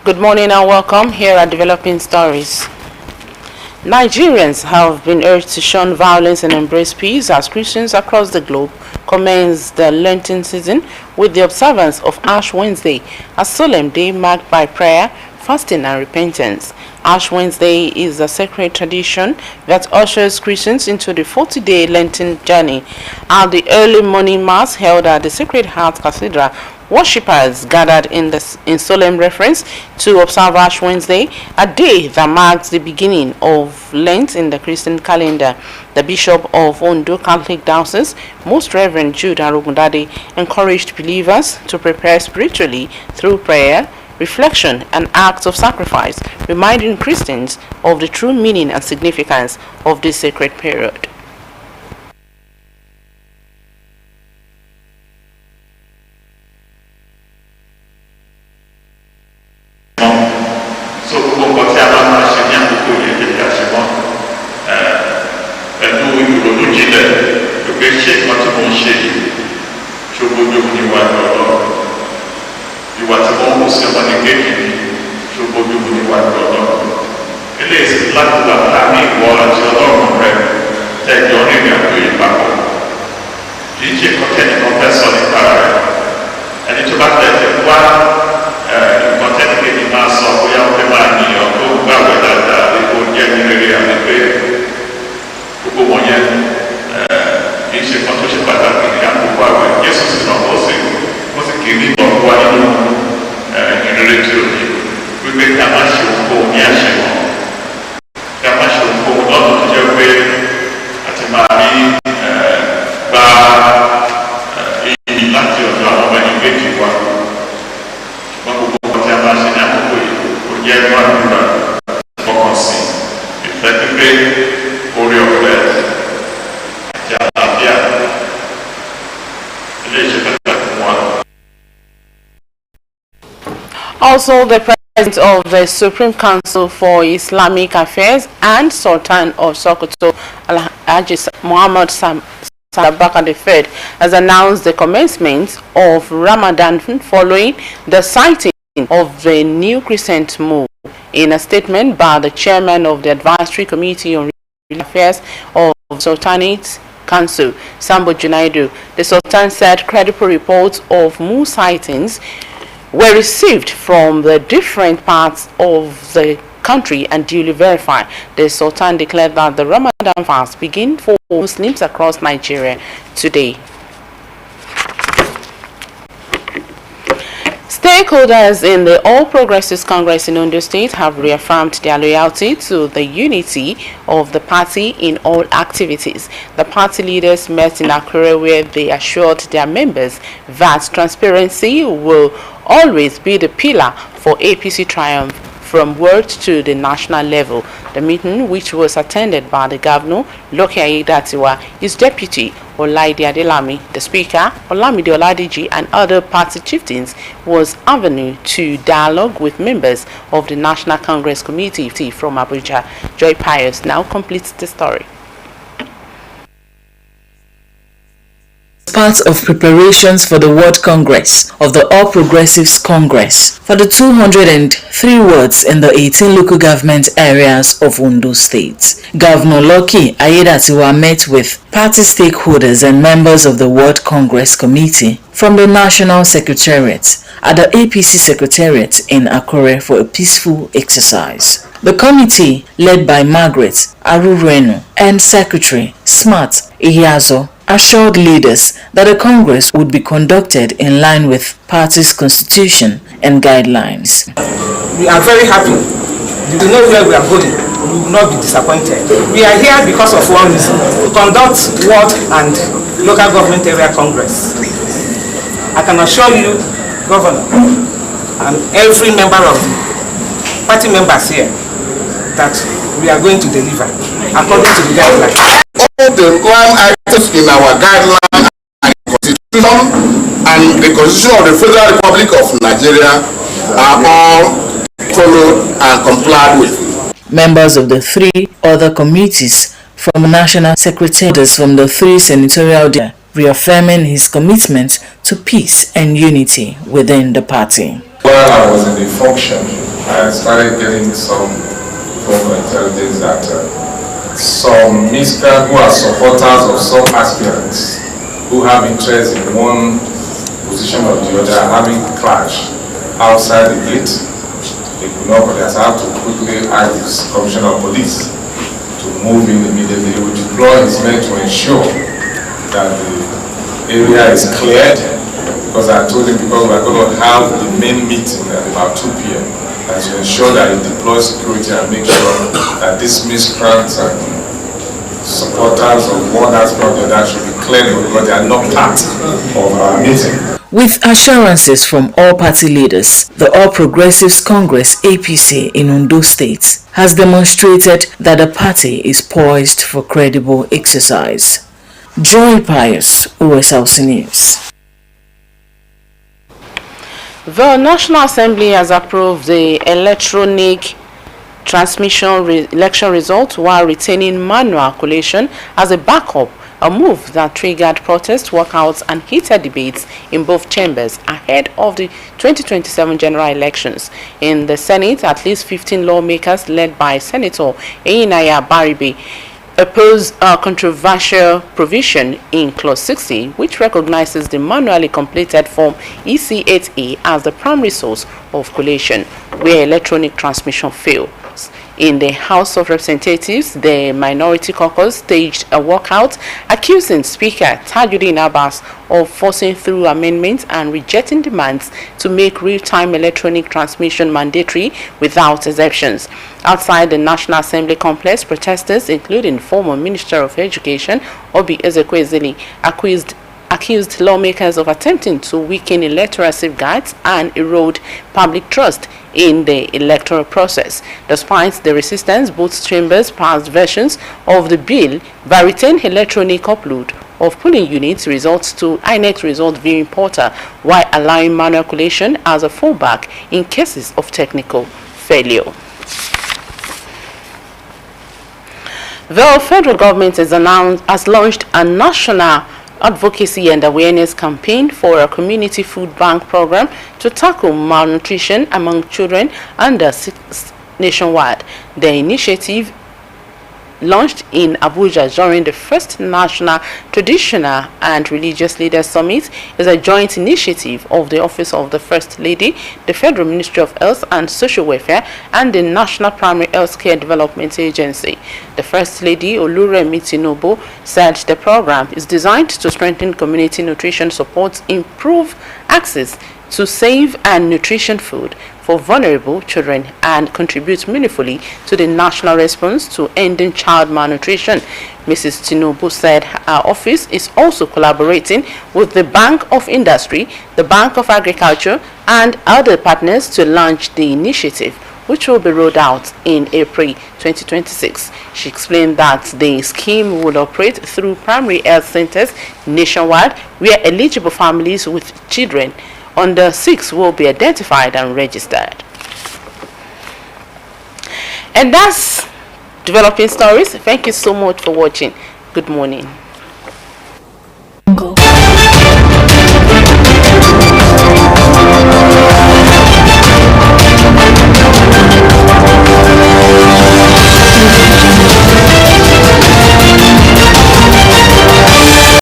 Good morning and welcome here at Developing Stories. Nigerians have been urged to shun violence and embrace peace as Christians across the globe commence the Lenten season with the observance of Ash Wednesday, a solemn day marked by prayer, fasting and repentance. Ash Wednesday is a sacred tradition that ushers Christians into the 40-day Lenten journey. At the early morning mass held at the Sacred Heart Cathedral, worshippers gathered in solemn reference to observe Ash Wednesday, a day that marks the beginning of Lent in the Christian calendar. The Bishop of Ondo Catholic Diocese, Most Reverend Jude Arugundade, encouraged believers to prepare spiritually through prayer, reflection and acts of sacrifice, reminding Christians of the true meaning and significance of this sacred period. Also, the President of the Supreme Council for Islamic Affairs and Sultan of Sokoto, Alhaji Muhammad Sabaka III, has announced the commencement of Ramadan following the sighting of the new crescent moon. In a statement by the chairman of the Advisory Committee on Religious Affairs of Sultanate Council, Sambo Junaidu, the Sultan said credible reports of moon sightings were received from the different parts of the country and duly verified. The Sultan declared that the Ramadan fast begins for Muslims across Nigeria today. Stakeholders in the All Progressives Congress in Ondo State have reaffirmed their loyalty to the unity of the party in all activities. The party leaders met in Akure where they assured their members that transparency will always be the pillar for APC triumph from ward to the national level. The meeting, which was attended by the Governor, Loke Aiyedatiwa, his deputy, Olaide Adelami, the Speaker, Olamide Oladiji, and other party chieftains, was avenue to dialogue with members of the National Congress Committee from Abuja. Joy Pius now completes the story. Part of preparations for the World Congress of the All Progressives Congress for the 203 wards in the 18 local government areas of Ondo State. Governor Loke Aiyedatiwa met with party stakeholders and members of the World Congress Committee from the National Secretariat at the APC Secretariat in Akure for a peaceful exercise. The committee, led by Margaret Arurenu and Secretary Smart Ihiazo, assured leaders that the Congress would be conducted in line with party's constitution and guidelines. We are very happy. You know where we are going. We will not be disappointed. We are here because of one reason, to conduct ward and local government area Congress. I can assure you, Governor, and every member of the party members here, that we are going to deliver according to the guidelines. All the items in our guideline and constitution and the constitution of the Federal Republic of Nigeria are all followed and complied with. Members of the three other committees from national secretaries from the three senatorial districts reaffirming his commitment to peace and unity within the party. While I was in the function I started getting some form of intelligence that some miscreants who are supporters of some aspirants who have interest in one position or the other are having clash outside the gate. They could not progress. I have to quickly ask the Commissioner of Police to move in immediately. He will deploy his men to ensure that the area is cleared, because I told him because we are going to have the main meeting at about 2 p.m. and to ensure that he deploys security and make sure that these miscreants and supporters of one aspect or the other should be cleared because they are not part of our meeting. With assurances from all party leaders, the All Progressives Congress APC in Ondo State has demonstrated that the party is poised for credible exercise. Joy Pius, Osrc News. The National Assembly has approved the electronic transmission election results while retaining manual collation as a backup, a move that triggered protest walkouts and heated debates in both chambers ahead of the 2027 general elections. In the Senate, at least 15 lawmakers led by Senator Eyinaya Baribe oppose a controversial provision in Clause 60, which recognizes the manually completed Form EC8A as the primary source of collation, where electronic transmission fails. In the House of Representatives, the minority caucus staged a walkout, accusing Speaker Tajuddin Abbas of forcing through amendments and rejecting demands to make real-time electronic transmission mandatory without exceptions. Outside the National Assembly complex, protesters, including former Minister of Education Obi Ezekwesili, accused lawmakers of attempting to weaken electoral safeguards and erode public trust in the electoral process. Despite the resistance, both chambers passed versions of the bill by retaining electronic upload of polling units results to INEC result viewing portal while allowing manual collation as a fallback in cases of technical failure. The federal government has launched a national advocacy and awareness campaign for a community food bank program to tackle malnutrition among children under 6 nationwide. The initiative, launched in Abuja during the first National Traditional and Religious Leaders Summit, is a joint initiative of the Office of the First Lady, the Federal Ministry of Health and Social Welfare, and the National Primary Health Care Development Agency. The First Lady, Oluremi Tinubu, said the program is designed to strengthen community nutrition support, improve access to safe and nutritious food for vulnerable children, and contribute meaningfully to the national response to ending child malnutrition. Mrs. Tinubu said her office is also collaborating with the Bank of Industry, the Bank of Agriculture, and other partners to launch the initiative, which will be rolled out in April 2026. She explained that the scheme will operate through primary health centers nationwide, where eligible families with children under 6 will be identified and registered. And that's Developing Stories. Thank you so much for watching. Good morning.